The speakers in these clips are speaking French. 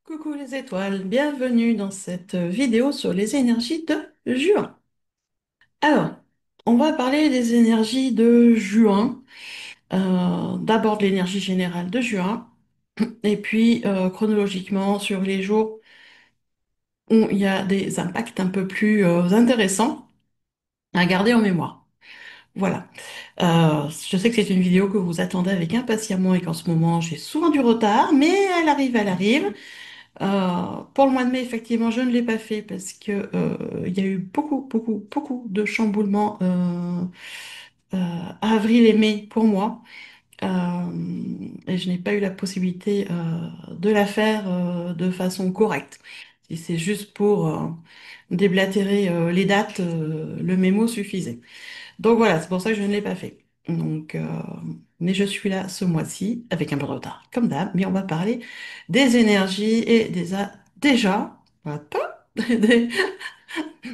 Coucou les étoiles, bienvenue dans cette vidéo sur les énergies de juin. Alors, on va parler des énergies de juin. D'abord de l'énergie générale de juin, et puis chronologiquement sur les jours où il y a des impacts un peu plus intéressants à garder en mémoire. Voilà. Je sais que c'est une vidéo que vous attendez avec impatiemment et qu'en ce moment j'ai souvent du retard, mais elle arrive, elle arrive. Pour le mois de mai, effectivement, je ne l'ai pas fait parce que il y a eu beaucoup de chamboulements avril et mai pour moi. Et je n'ai pas eu la possibilité de la faire de façon correcte. Si c'est juste pour déblatérer les dates, le mémo suffisait. Donc voilà, c'est pour ça que je ne l'ai pas fait. Donc, mais je suis là ce mois-ci avec un peu de retard, comme d'hab. Mais on va parler des énergies et déjà, hop, des-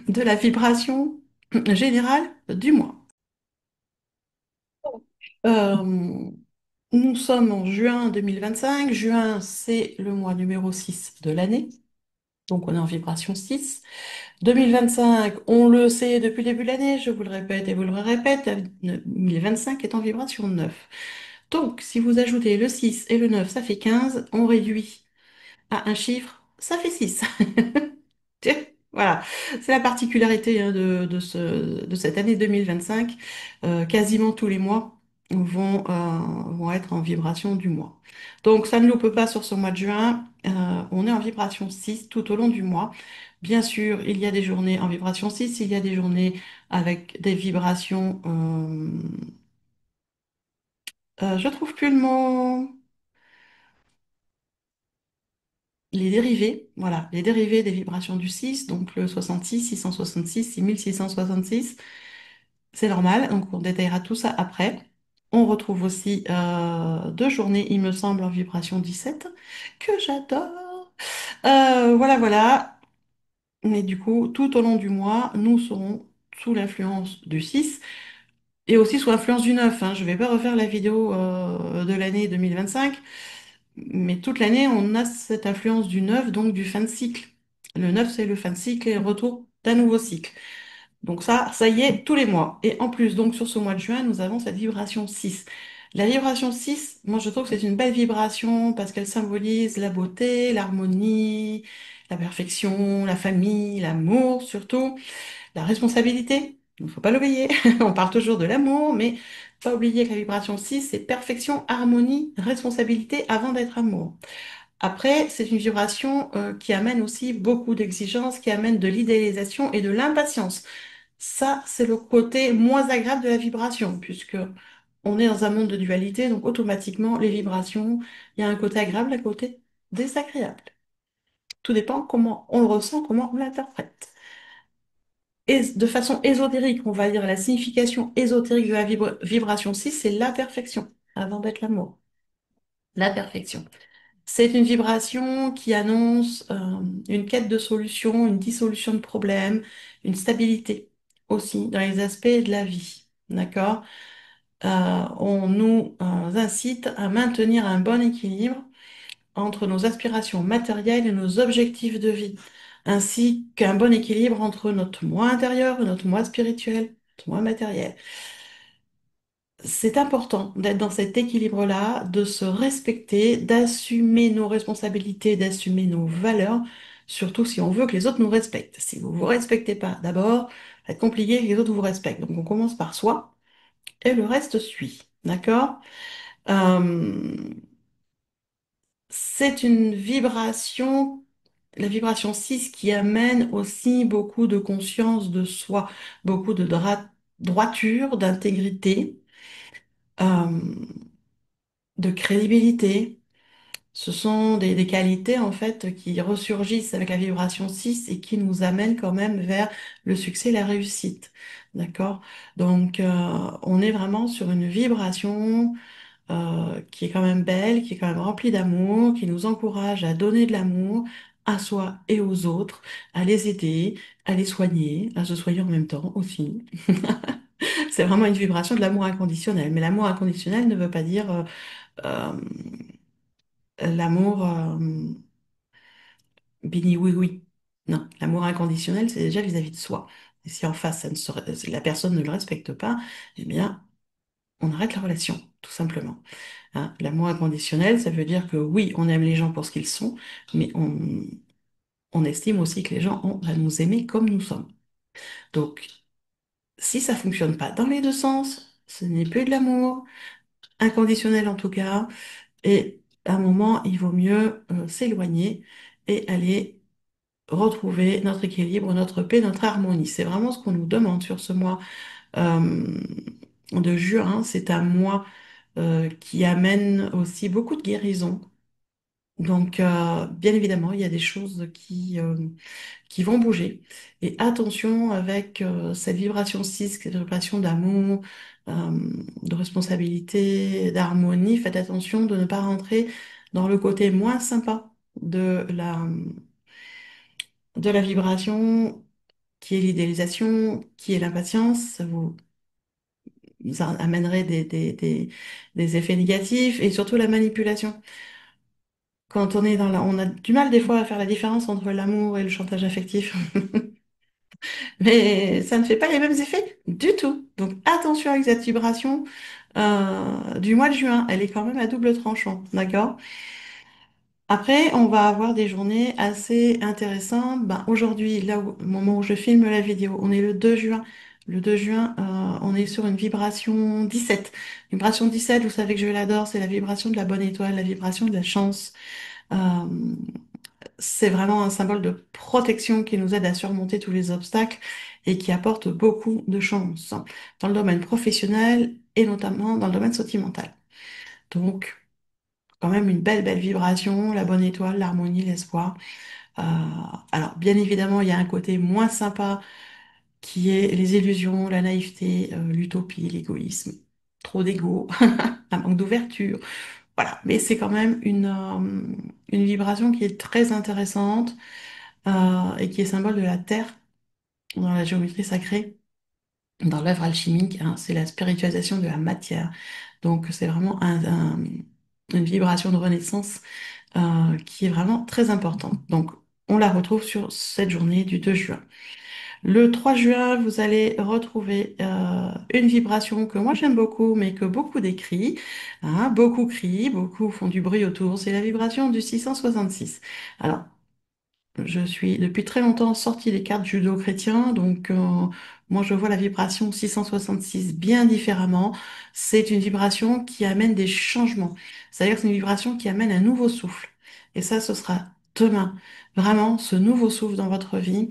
de la vibration générale du mois. Euh, Nous sommes en juin 2025. Juin, c'est le mois numéro 6 de l'année. Donc on est en vibration 6. 2025, on le sait depuis le début de l'année, je vous le répète et vous le répète, 2025 est en vibration 9. Donc, si vous ajoutez le 6 et le 9, ça fait 15. On réduit à un chiffre, ça fait 6. Voilà, c'est la particularité hein, de cette année 2025. Quasiment tous les mois vont être en vibration du mois. Donc, ça ne loupe pas sur ce mois de juin. On est en vibration 6 tout au long du mois. Bien sûr, il y a des journées en vibration 6, il y a des journées avec des vibrations. Je trouve plus le mot. Les dérivés, voilà, les dérivés des vibrations du 6, donc le 66, 666, 6666, c'est normal, donc on détaillera tout ça après. On retrouve aussi deux journées, il me semble, en vibration 17, que j'adore. Voilà. Mais du coup, tout au long du mois, nous serons sous l'influence du 6 et aussi sous l'influence du 9, hein. Je ne vais pas refaire la vidéo de l'année 2025. Mais toute l'année, on a cette influence du 9, donc du fin de cycle. Le 9, c'est le fin de cycle et le retour d'un nouveau cycle. Donc ça y est, tous les mois. Et en plus, donc sur ce mois de juin, nous avons cette vibration 6. La vibration 6, moi je trouve que c'est une belle vibration parce qu'elle symbolise la beauté, l'harmonie, la perfection, la famille, l'amour surtout. La responsabilité, il ne faut pas l'oublier. On parle toujours de l'amour, mais pas oublier que la vibration 6, c'est perfection, harmonie, responsabilité avant d'être amour. Après, c'est une vibration qui amène aussi beaucoup d'exigences, qui amène de l'idéalisation et de l'impatience. Ça, c'est le côté moins agréable de la vibration, puisque on est dans un monde de dualité, donc automatiquement, les vibrations, il y a un côté agréable, un côté désagréable. Tout dépend comment on le ressent, comment on l'interprète. Et de façon ésotérique, on va dire la signification ésotérique de la vibration 6, c'est la perfection, avant d'être l'amour. La perfection. C'est une vibration qui annonce une quête de solution, une dissolution de problèmes, une stabilité aussi dans les aspects de la vie. D'accord? On nous incite à maintenir un bon équilibre entre nos aspirations matérielles et nos objectifs de vie, ainsi qu'un bon équilibre entre notre moi intérieur et notre moi spirituel, notre moi matériel. C'est important d'être dans cet équilibre-là, de se respecter, d'assumer nos responsabilités, d'assumer nos valeurs, surtout si on veut que les autres nous respectent. Si vous ne vous respectez pas d'abord, ça va être compliqué que les autres vous respectent. Donc on commence par soi et le reste suit. D'accord? Euh, c'est une vibration, la vibration 6 qui amène aussi beaucoup de conscience de soi, beaucoup de droiture, d'intégrité, euh, de crédibilité. Ce sont des qualités en fait qui ressurgissent avec la vibration 6 et qui nous amènent quand même vers le succès et la réussite. D'accord? Donc on est vraiment sur une vibration qui est quand même belle, qui est quand même remplie d'amour, qui nous encourage à donner de l'amour à soi et aux autres, à les aider, à les soigner, à se soigner en même temps aussi. C'est vraiment une vibration de l'amour inconditionnel. Mais l'amour inconditionnel ne veut pas dire euh, l'amour. Bini, oui, oui. Non, l'amour inconditionnel, c'est déjà vis-à-vis de soi. Et si en face, si la personne ne le respecte pas, eh bien, on arrête la relation, tout simplement. Hein, l'amour inconditionnel, ça veut dire que oui, on aime les gens pour ce qu'ils sont, mais on estime aussi que les gens ont à nous aimer comme nous sommes. Donc, si ça fonctionne pas dans les deux sens, ce n'est plus de l'amour, inconditionnel en tout cas, et à un moment, il vaut mieux s'éloigner et aller retrouver notre équilibre, notre paix, notre harmonie. C'est vraiment ce qu'on nous demande sur ce mois euh, de juin. C'est un mois qui amène aussi beaucoup de guérison. Donc, bien évidemment, il y a des choses qui vont bouger. Et attention avec cette vibration 6, cette vibration d'amour, de responsabilité, d'harmonie. Faites attention de ne pas rentrer dans le côté moins sympa de la vibration, qui est l'idéalisation, qui est l'impatience. Ça vous amènerait des effets négatifs et surtout la manipulation. Quand on est on a du mal des fois à faire la différence entre l'amour et le chantage affectif. Mais ça ne fait pas les mêmes effets du tout. Donc attention avec cette vibration du mois de juin. Elle est quand même à double tranchant, d'accord? Après, on va avoir des journées assez intéressantes. Ben, aujourd'hui, au moment où je filme la vidéo, on est le 2 juin. Le 2 juin, on est sur une vibration 17. Vibration 17, vous savez que je l'adore, c'est la vibration de la bonne étoile, la vibration de la chance. Euh, c'est vraiment un symbole de protection qui nous aide à surmonter tous les obstacles et qui apporte beaucoup de chance dans le domaine professionnel et notamment dans le domaine sentimental. Donc, quand même une belle, belle vibration, la bonne étoile, l'harmonie, l'espoir. Euh, alors, bien évidemment, il y a un côté moins sympa qui est les illusions, la naïveté, l'utopie, l'égoïsme. Trop d'ego, un manque d'ouverture. Voilà, mais c'est quand même une vibration qui est très intéressante et qui est symbole de la terre dans la géométrie sacrée, dans l'œuvre alchimique. Hein, c'est la spiritualisation de la matière. Donc c'est vraiment une vibration de renaissance qui est vraiment très importante. Donc on la retrouve sur cette journée du 2 juin. Le 3 juin, vous allez retrouver une vibration que moi j'aime beaucoup, mais que beaucoup décrient. Hein, beaucoup crient, beaucoup font du bruit autour. C'est la vibration du 666. Alors, je suis depuis très longtemps sortie des cartes judo-chrétien, donc moi je vois la vibration 666 bien différemment. C'est une vibration qui amène des changements. C'est-à-dire que c'est une vibration qui amène un nouveau souffle. Et ça, ce sera demain. Vraiment, ce nouveau souffle dans votre vie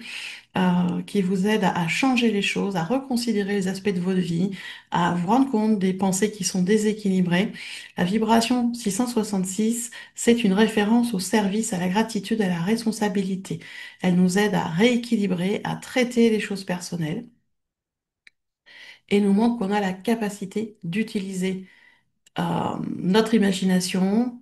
qui vous aide à changer les choses, à reconsidérer les aspects de votre vie, à vous rendre compte des pensées qui sont déséquilibrées. La vibration 666, c'est une référence au service, à la gratitude, à la responsabilité. Elle nous aide à rééquilibrer, à traiter les choses personnelles et nous montre qu'on a la capacité d'utiliser notre imagination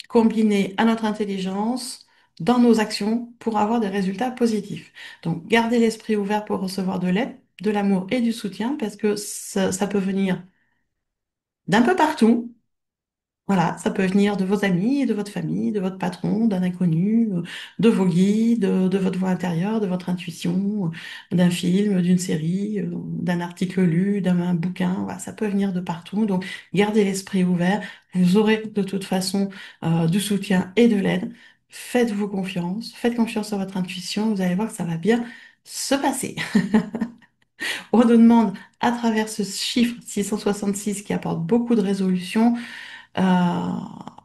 combinée à notre intelligence dans nos actions pour avoir des résultats positifs. Donc, gardez l'esprit ouvert pour recevoir de l'aide, de l'amour et du soutien parce que ça peut venir d'un peu partout. Voilà, ça peut venir de vos amis, de votre famille, de votre patron, d'un inconnu, de vos guides, de votre voix intérieure, de votre intuition, d'un film, d'une série, d'un article lu, d'un bouquin. Voilà, ça peut venir de partout. Donc, gardez l'esprit ouvert. Vous aurez de toute façon du soutien et de l'aide. Faites-vous confiance. Faites confiance à votre intuition. Vous allez voir que ça va bien se passer. On nous demande à travers ce chiffre 666 qui apporte beaucoup de résolutions euh,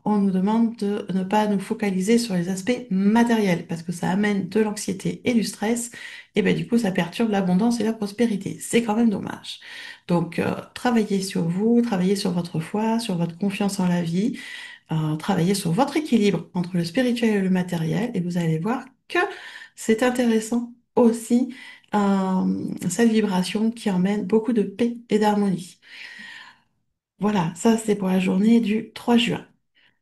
on nous demande de ne pas nous focaliser sur les aspects matériels parce que ça amène de l'anxiété et du stress et ben du coup ça perturbe l'abondance et la prospérité. C'est quand même dommage. Donc travaillez sur vous, travaillez sur votre foi, sur votre confiance en la vie, travaillez sur votre équilibre entre le spirituel et le matériel et vous allez voir que c'est intéressant aussi cette vibration qui emmène beaucoup de paix et d'harmonie. Voilà, ça c'est pour la journée du 3 juin.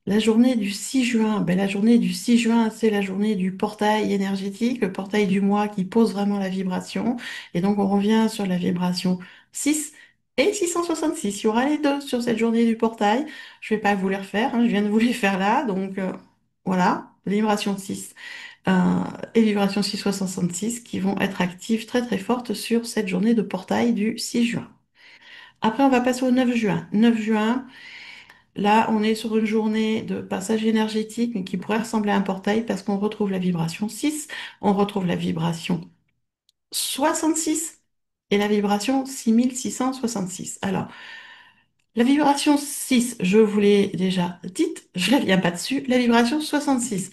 La journée du 6 juin, ben, la journée du 6 juin, c'est la journée du portail énergétique, le portail du mois qui pose vraiment la vibration. Et donc, on revient sur la vibration 6 et 666. Il y aura les deux sur cette journée du portail. Je vais pas vous les refaire, hein, je viens de vous les faire là. Donc, voilà, vibration 6. euh, et vibration 666 qui vont être actives très très fortes sur cette journée de portail du 6 juin. Après, on va passer au 9 juin. 9 juin, là, on est sur une journée de passage énergétique mais qui pourrait ressembler à un portail parce qu'on retrouve la vibration 6, on retrouve la vibration 66 et la vibration 6666. Alors, la vibration 6, je vous l'ai déjà dite, je ne reviens pas dessus. La vibration 66.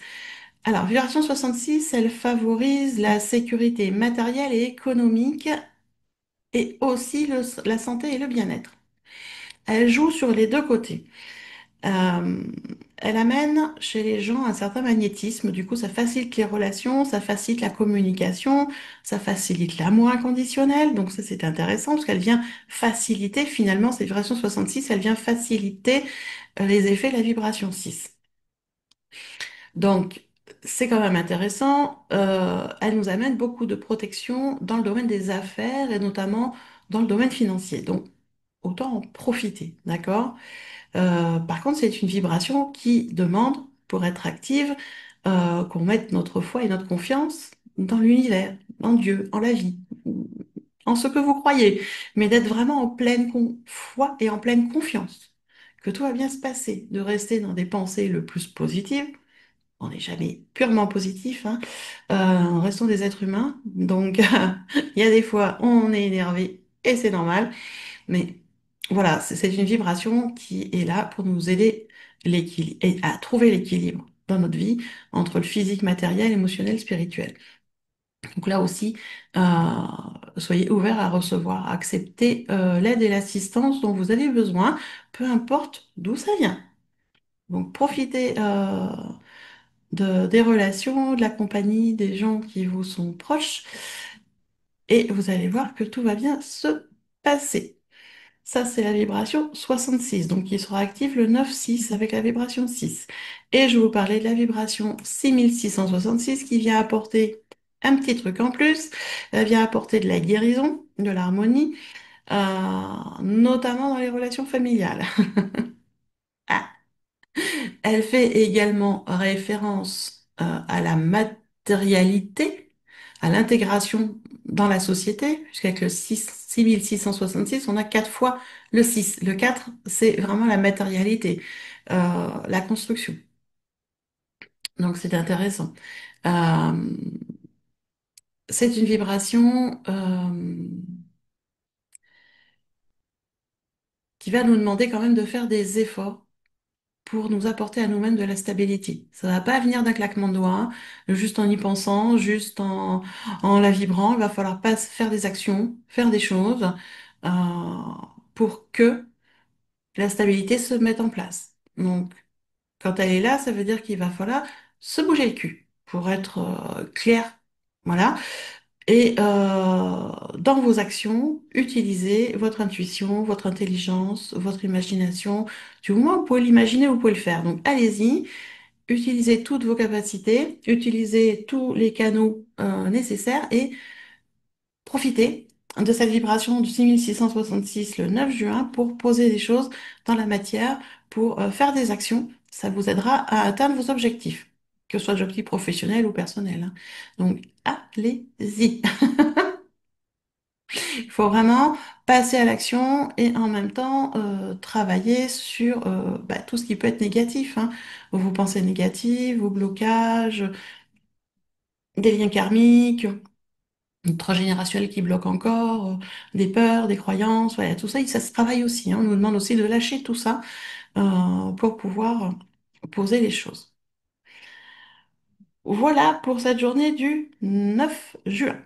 Alors, vibration 66, elle favorise la sécurité matérielle et économique et aussi la santé et le bien-être. Elle joue sur les deux côtés. Euh, Elle amène chez les gens un certain magnétisme. Du coup, ça facilite les relations, ça facilite la communication, ça facilite l'amour inconditionnel. Donc ça, c'est intéressant parce qu'elle vient faciliter, finalement, cette vibration 66, elle vient faciliter les effets de la vibration 6. Donc, c'est quand même intéressant. Elle nous amène beaucoup de protection dans le domaine des affaires et notamment dans le domaine financier. Donc, autant en profiter, d'accord? Par contre, c'est une vibration qui demande, pour être active, qu'on mette notre foi et notre confiance dans l'univers, en Dieu, en la vie, en ce que vous croyez, mais d'être vraiment en pleine foi et en pleine confiance, que tout va bien se passer, de rester dans des pensées le plus positives. On n'est jamais purement positif, hein. Restons des êtres humains, donc il y a des fois on est énervé et c'est normal. Mais voilà, c'est une vibration qui est là pour nous aider et à trouver l'équilibre dans notre vie entre le physique, matériel, émotionnel, spirituel. Donc là aussi, euh, soyez ouverts à recevoir, à accepter l'aide et l'assistance dont vous avez besoin, peu importe d'où ça vient. Donc profitez des relations, de la compagnie, des gens qui vous sont proches, et vous allez voir que tout va bien se passer. Ça, c'est la vibration 66, donc qui sera active le 9-6 avec la vibration 6. Et je vais vous parler de la vibration 6666 qui vient apporter un petit truc en plus. Elle vient apporter de la guérison, de l'harmonie, notamment dans les relations familiales. Ah, elle fait également référence à la matérialité, à l'intégration dans la société, puisqu'avec le 6666, on a quatre fois le 6. Le 4, c'est vraiment la matérialité, la construction. Donc c'est intéressant. Euh, c'est une vibration qui va nous demander quand même de faire des efforts pour nous apporter à nous-mêmes de la stabilité. Ça va pas venir d'un claquement de doigts, juste en y pensant, en la vibrant. Il va falloir pas faire des actions, faire des choses euh, pour que la stabilité se mette en place. Donc, quand elle est là, ça veut dire qu'il va falloir se bouger le cul pour être clair. Voilà. Et dans vos actions, utilisez votre intuition, votre intelligence, votre imagination. Du moment où vous pouvez l'imaginer, vous pouvez le faire. Donc allez-y, utilisez toutes vos capacités, utilisez tous les canaux nécessaires et profitez de cette vibration du 6666 le 9 juin pour poser des choses dans la matière, pour faire des actions. Ça vous aidera à atteindre vos objectifs, que ce soit des objectifs professionnels ou personnels, hein. Donc allez-y. Il faut vraiment passer à l'action et en même temps travailler sur tout ce qui peut être négatif, hein. Vos pensées négatives, vos blocages, des liens karmiques, une transgénérationnel qui bloque encore, des peurs, des croyances, voilà, tout ça, ça se travaille aussi, hein. On nous demande aussi de lâcher tout ça pour pouvoir poser les choses. Voilà pour cette journée du 9 juin.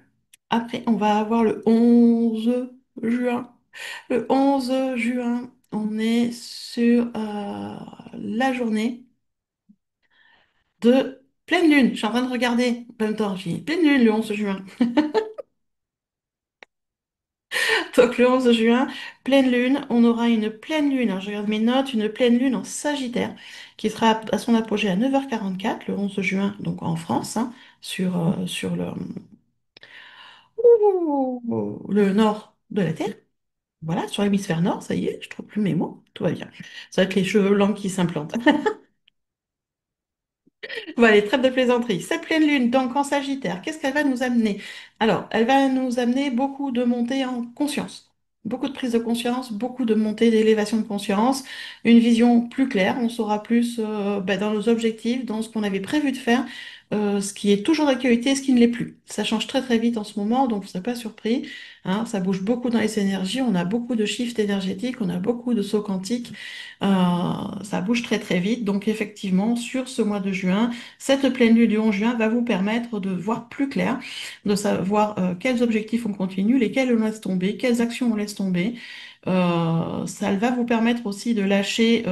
Après, on va avoir le 11 juin. Le 11 juin, on est sur la journée de pleine lune. Je suis en train de regarder en même temps. J'ai dit pleine lune le 11 juin. Donc le 11 juin, pleine lune, on aura une pleine lune. Alors je regarde mes notes, une pleine lune en Sagittaire qui sera à son apogée à 9h44 le 11 juin, donc en France, hein, sur le nord de la Terre. Voilà, sur l'hémisphère nord, ça y est, je trouve plus mes mots, tout va bien. Ça va être les cheveux blancs qui s'implantent. Bon, allez, trêve de plaisanterie. Cette pleine lune, donc en Sagittaire, qu'est-ce qu'elle va nous amener? Alors, elle va nous amener beaucoup de montées en conscience, beaucoup de prise de conscience, beaucoup de montées d'élévation de conscience, une vision plus claire. On saura plus dans nos objectifs, dans ce qu'on avait prévu de faire, ce qui est toujours d'actualité et ce qui ne l'est plus. Ça change très très vite en ce moment, donc vous ne serez pas surpris. Hein, ça bouge beaucoup dans les énergies, on a beaucoup de shifts énergétiques, on a beaucoup de sauts quantiques. Ça bouge très très vite. Donc effectivement, sur ce mois de juin, cette pleine lune du 11 juin va vous permettre de voir plus clair, de savoir quels objectifs on continue, lesquels on laisse tomber, quelles actions on laisse tomber. Ça va vous permettre aussi de lâcher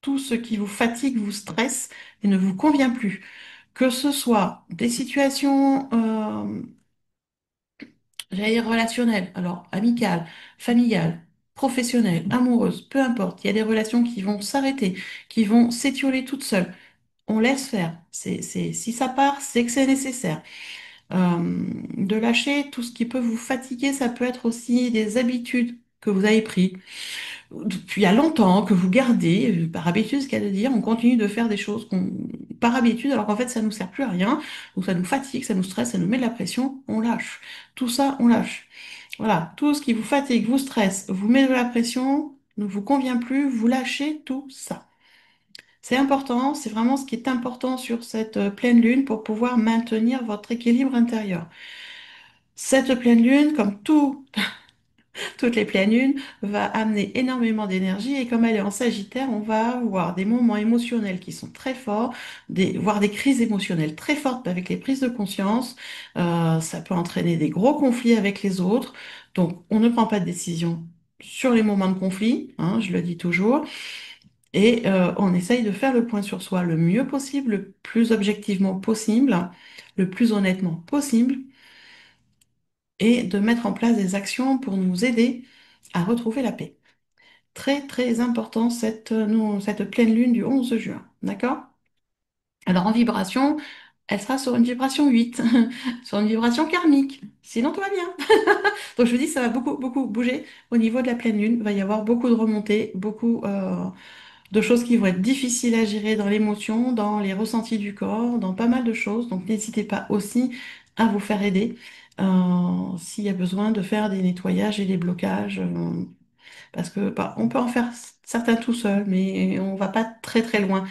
tout ce qui vous fatigue, vous stresse et ne vous convient plus. Que ce soit des situations, j'allais dire relationnelles, alors amicales, familiales, professionnelles, amoureuses, peu importe. Il y a des relations qui vont s'arrêter, qui vont s'étioler toutes seules. On laisse faire. Si ça part, c'est que c'est nécessaire. De lâcher tout ce qui peut vous fatiguer, ça peut être aussi des habitudes que vous avez prises depuis il y a longtemps, que vous gardez, par habitude, ce qu'il y a de dire, on continue de faire des choses par habitude, alors qu'en fait, ça nous sert plus à rien, donc ça nous fatigue, ça nous stresse, ça nous met de la pression, on lâche. Tout ça, on lâche. Voilà, tout ce qui vous fatigue, vous stresse, vous met de la pression, ne vous convient plus, vous lâchez tout ça. C'est important, c'est vraiment ce qui est important sur cette pleine lune pour pouvoir maintenir votre équilibre intérieur. Cette pleine lune, comme toutes les pleines lunes, va amener énormément d'énergie et comme elle est en Sagittaire, on va avoir des moments émotionnels qui sont très forts, voire des crises émotionnelles très fortes avec les prises de conscience. Ça peut entraîner des gros conflits avec les autres. Donc, on ne prend pas de décision sur les moments de conflit, hein, je le dis toujours. Et on essaye de faire le point sur soi le mieux possible, le plus objectivement possible, le plus honnêtement possible, et de mettre en place des actions pour nous aider à retrouver la paix. Très très important cette pleine lune du 11 juin, d'accord? Alors en vibration, elle sera sur une vibration 8, sur une vibration karmique. Sinon tout va bien. Donc je vous dis, ça va beaucoup beaucoup bouger au niveau de la pleine lune. Il va y avoir beaucoup de remontées, beaucoup de choses qui vont être difficiles à gérer dans l'émotion, dans les ressentis du corps, dans pas mal de choses. Donc n'hésitez pas aussi à vous faire aider s'il y a besoin de faire des nettoyages et des blocages. Parce que bah, on peut en faire certains tout seul, mais on va pas très très loin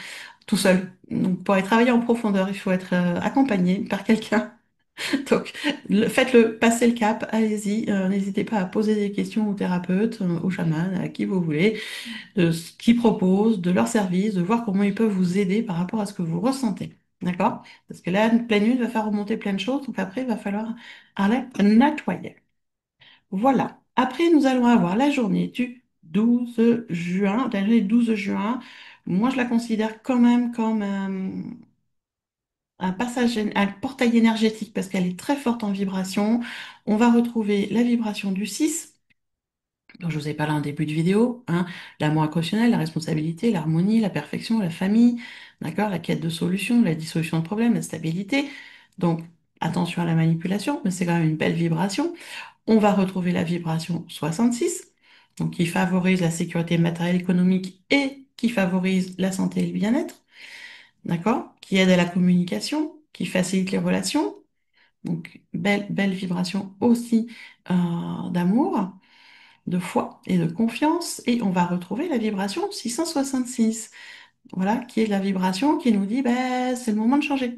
tout seul. Donc pour aller travailler en profondeur, il faut être accompagné par quelqu'un. Donc faites-le, passez le cap, allez-y. N'hésitez pas à poser des questions au thérapeute, au chaman, à qui vous voulez de ce qu'ils proposent, de leur service, de voir comment ils peuvent vous aider par rapport à ce que vous ressentez. D'accord? Parce que là, une pleine lune va faire remonter plein de choses, donc après, il va falloir aller nettoyer. Voilà. Après, nous allons avoir la journée du 12 juin. La journée du 12 juin, moi, je la considère quand même comme un passage, un portail énergétique parce qu'elle est très forte en vibration. On va retrouver la vibration du 6 dont je vous ai parlé en début de vidéo, hein, l'amour inconditionnel, la responsabilité, l'harmonie, la perfection, la famille, d'accord, la quête de solution, la dissolution de problèmes, la stabilité. Donc, attention à la manipulation, mais c'est quand même une belle vibration. On va retrouver la vibration 66, donc qui favorise la sécurité matérielle, économique et qui favorise la santé et le bien-être, d'accord, qui aide à la communication, qui facilite les relations. Donc, belle vibration aussi d'amour, de foi et de confiance, et on va retrouver la vibration 666, voilà, qui est la vibration qui nous dit, ben, c'est le moment de changer,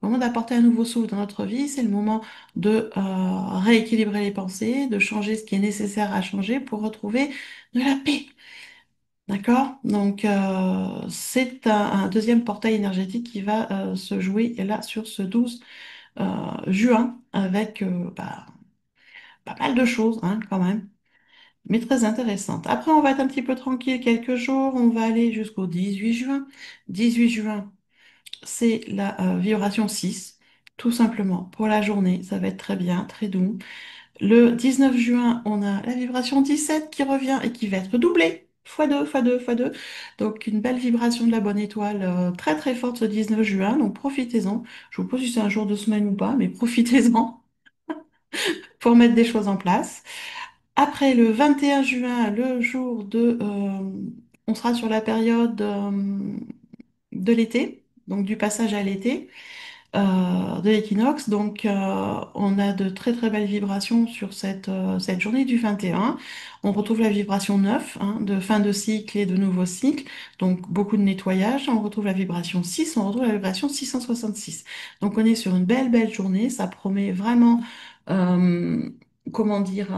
le moment d'apporter un nouveau souffle dans notre vie, c'est le moment de rééquilibrer les pensées, de changer ce qui est nécessaire à changer pour retrouver de la paix. D'accord? Donc, c'est un deuxième portail énergétique qui va se jouer là sur ce 12 juin avec pas mal de choses hein, quand même mais très intéressante. Après, on va être un petit peu tranquille quelques jours. On va aller jusqu'au 18 juin. 18 juin, c'est la vibration 6, tout simplement. Pour la journée, ça va être très bien, très doux. Le 19 juin, on a la vibration 17 qui revient et qui va être doublée. Fois 2, fois 2, fois 2. Donc, une belle vibration de la bonne étoile très très forte ce 19 juin. Donc, profitez-en. Je vous pose si c'est un jour de semaine ou pas, mais profitez-en pour mettre des choses en place. Après le 21 juin, le jour de... on sera sur la période de l'été, donc du passage à l'été, de l'équinoxe. Donc, on a de très très belles vibrations sur cette journée du 21. On retrouve la vibration 9, hein, de fin de cycle et de nouveau cycle. Donc, beaucoup de nettoyage. On retrouve la vibration 6, on retrouve la vibration 666. Donc, on est sur une belle belle journée. Ça promet vraiment, euh, comment dire,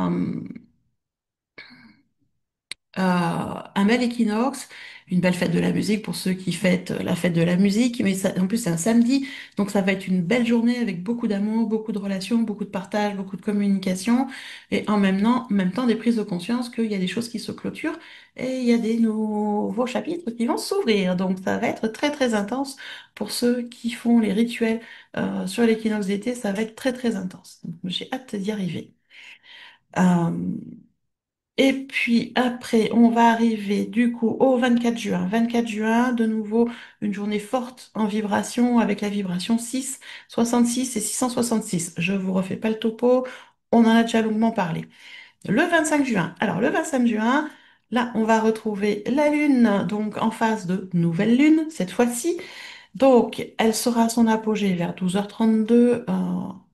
un bel équinoxe, une belle fête de la musique pour ceux qui fêtent la fête de la musique, mais en plus c'est un samedi, donc ça va être une belle journée avec beaucoup d'amour, beaucoup de relations, beaucoup de partage, beaucoup de communication, et en même temps des prises de conscience qu'il y a des choses qui se clôturent et il y a des nouveaux chapitres qui vont s'ouvrir. Donc ça va être très très intense pour ceux qui font les rituels sur l'équinoxe d'été, ça va être très très intense. Donc, j'ai hâte d'y arriver. Euh, et puis après, on va arriver du coup au 24 juin. 24 juin, de nouveau, une journée forte en vibration avec la vibration 6, 66 et 666. Je vous refais pas le topo, on en a déjà longuement parlé. Le 25 juin. Alors le 25 juin, là, on va retrouver la Lune, donc en phase de nouvelle Lune, cette fois-ci. Donc, elle sera à son apogée vers 12h32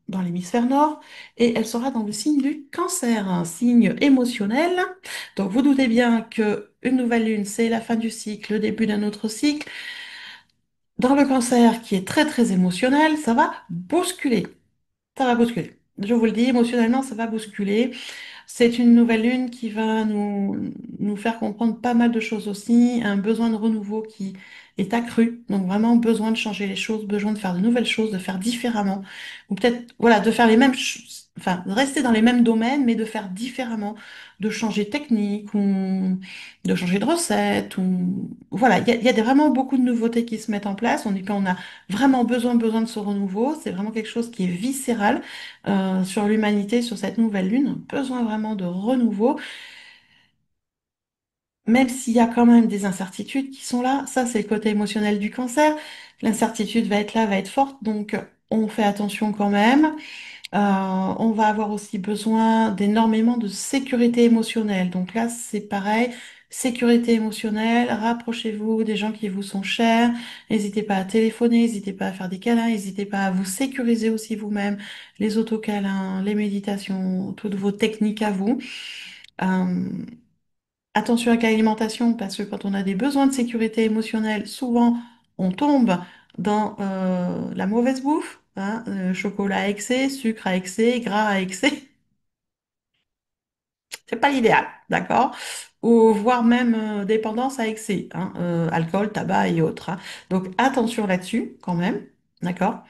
dans l'hémisphère nord et elle sera dans le signe du Cancer, un signe émotionnel. Donc, vous doutez bien que une nouvelle lune, c'est la fin du cycle, le début d'un autre cycle. Dans le Cancer, qui est très très émotionnel, ça va bousculer. Ça va bousculer. Je vous le dis, émotionnellement, ça va bousculer. C'est une nouvelle lune qui va nous faire comprendre pas mal de choses aussi, un besoin de renouveau qui est accru, donc vraiment besoin de changer les choses, besoin de faire de nouvelles choses, de faire différemment, ou peut-être voilà, de faire les mêmes choses, enfin de rester dans les mêmes domaines, mais de faire différemment, de changer de technique ou de changer de recette, ou voilà, il y a vraiment beaucoup de nouveautés qui se mettent en place. On a vraiment besoin de ce renouveau, c'est vraiment quelque chose qui est viscéral sur l'humanité, sur cette nouvelle lune, besoin vraiment de renouveau, même s'il y a quand même des incertitudes qui sont là. Ça, c'est le côté émotionnel du Cancer. L'incertitude va être là, va être forte, donc on fait attention quand même. On va avoir aussi besoin d'énormément de sécurité émotionnelle. Donc là, c'est pareil. Sécurité émotionnelle, rapprochez-vous des gens qui vous sont chers. N'hésitez pas à téléphoner, n'hésitez pas à faire des câlins, n'hésitez pas à vous sécuriser aussi vous-même. Les autocâlins, les méditations, toutes vos techniques à vous. Euh, Attention avec l'alimentation, parce que quand on a des besoins de sécurité émotionnelle, souvent on tombe dans la mauvaise bouffe, hein, chocolat à excès, sucre à excès, gras à excès. C'est pas l'idéal, d'accord? Ou voire même dépendance à excès, hein, alcool, tabac et autres, hein. Donc attention là-dessus quand même, d'accord?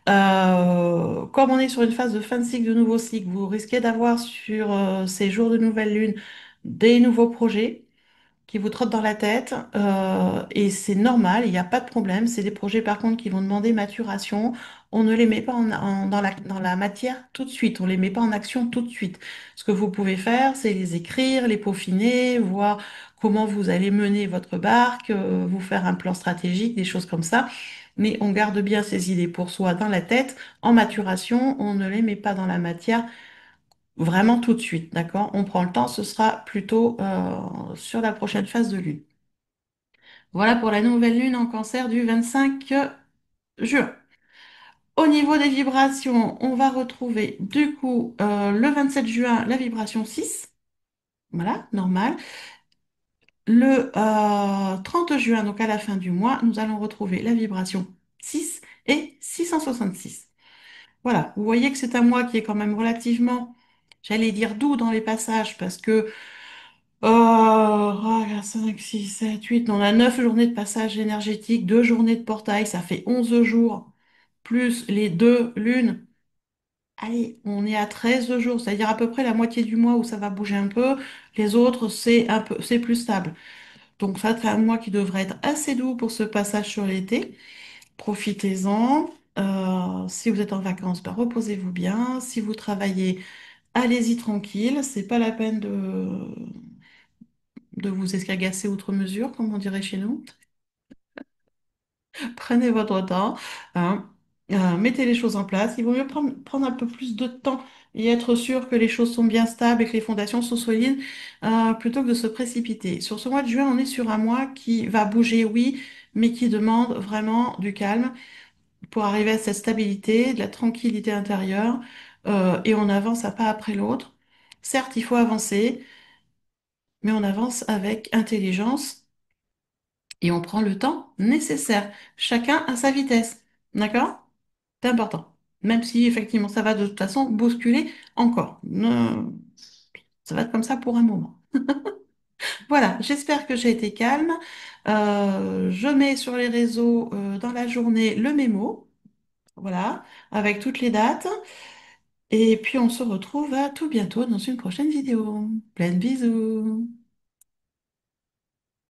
Comme on est sur une phase de fin de cycle, de nouveau cycle, vous risquez d'avoir sur ces jours de nouvelle lune des nouveaux projets qui vous trottent dans la tête et c'est normal, il n'y a pas de problème. C'est des projets par contre qui vont demander maturation. On ne les met pas dans la matière tout de suite, on les met pas en action tout de suite. Ce que vous pouvez faire, c'est les écrire, les peaufiner, voir comment vous allez mener votre barque, vous faire un plan stratégique, des choses comme ça. Mais on garde bien ces idées pour soi dans la tête. En maturation, on ne les met pas dans la matière vraiment tout de suite, d'accord? On prend le temps, ce sera plutôt sur la prochaine phase de lune. Voilà pour la nouvelle lune en cancer du 25 juin. Au niveau des vibrations, on va retrouver du coup le 27 juin la vibration 6, voilà, normal. Le 30 juin, donc à la fin du mois, nous allons retrouver la vibration 6 et 666. Voilà, vous voyez que c'est un mois qui est quand même relativement, j'allais dire doux dans les passages parce que 5, 6, 7, 8. On a 9 journées de passage énergétique, 2 journées de portail, ça fait 11 jours, plus les 2 lunes. Allez, on est à 13 jours, c'est-à-dire à peu près la moitié du mois où ça va bouger un peu. Les autres, c'est un peu, c'est plus stable. Donc ça, c'est un mois qui devrait être assez doux pour ce passage sur l'été. Profitez-en. Si vous êtes en vacances, ben, reposez-vous bien. Si vous travaillez, allez-y tranquille. C'est pas la peine de vous escagasser outre mesure, comme on dirait chez nous. Prenez votre temps, hein. Mettez les choses en place. Il vaut mieux prendre un peu plus de temps et être sûr que les choses sont bien stables et que les fondations sont solides, plutôt que de se précipiter. Sur ce mois de juin, on est sur un mois qui va bouger, oui, mais qui demande vraiment du calme pour arriver à cette stabilité, de la tranquillité intérieure, et on avance un pas après l'autre. Certes, il faut avancer, mais on avance avec intelligence et on prend le temps nécessaire. Chacun à sa vitesse. D'accord? C'est important. Même si effectivement ça va de toute façon bousculer encore. Ça va être comme ça pour un moment. Voilà, j'espère que j'ai été calme. Je mets sur les réseaux dans la journée le mémo, voilà, avec toutes les dates. Et puis on se retrouve à tout bientôt dans une prochaine vidéo. Plein de bisous.